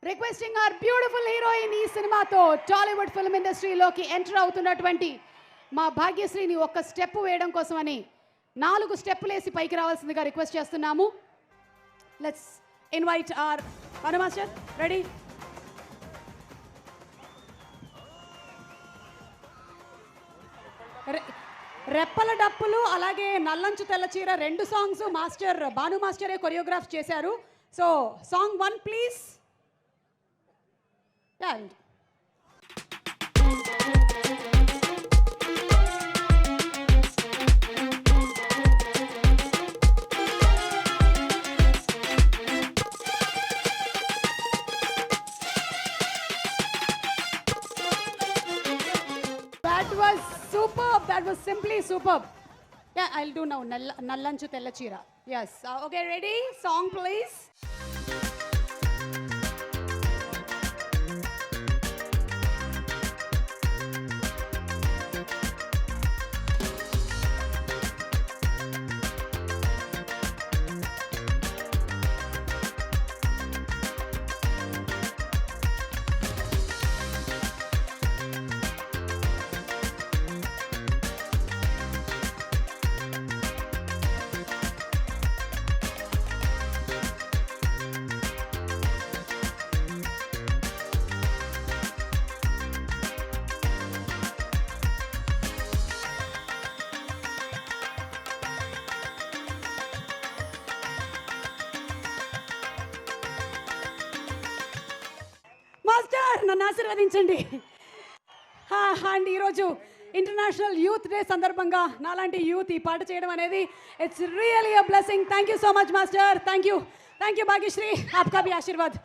Requesting are beautiful heroine ఈ సినిమాతో Tollywood film ఇండస్ట్రీలోకి ఎంటర్ అవుతున్నటువంటి మా భాగ్యశ్రీని ఒక్క స్టెప్ వేయడం కోసమని 4 స్టెప్పులు వేసి పైకి రావాల్సిందిగా రిక్వెస్ట్ చేస్తున్నాము. Let's invite R Anu master. Ready? రెప్పల డప్పులు అలాగే నల్లంచు తెల్ల చీర 2 సాంగ్స్ మాస్టర్ భాను మాస్టరే కొరియోగ్రాఫ్ చేశారు. So song 1 please. That was superb. That was simply superb. Yeah, I'll do now. Nallanchu Tella Chira. Yes. Okay, ready? Song, please. Master నన్ను ఆశీర్వదించండి. అండ్ ఈరోజు ఇంటర్నేషనల్ యూత్ డే సందర్భంగా నాలాంటి యూత్ ఈ పాట చేయడం అనేది it's really a blessing. Thank you so much master. Thank you Bhagyashree. ఆప్కా భీ ఆశీర్వాద్.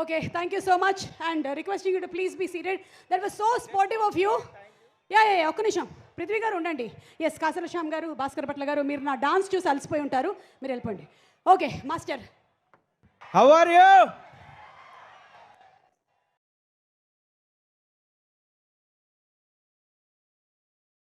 Okay, thank you so much and requesting you to please be seated. That was so sportive of you. ఒక్క నిమిషం పృథ్వీ గారు ఉండండి. ఎస్, కాసల శ్యామ్ గారు, భాస్కర్ భట్ల గారు, మీరు నా డాన్స్ చూసి అలసిపోయి ఉంటారు, మీరు వెళ్ళిపోండి. Okay master. How are you?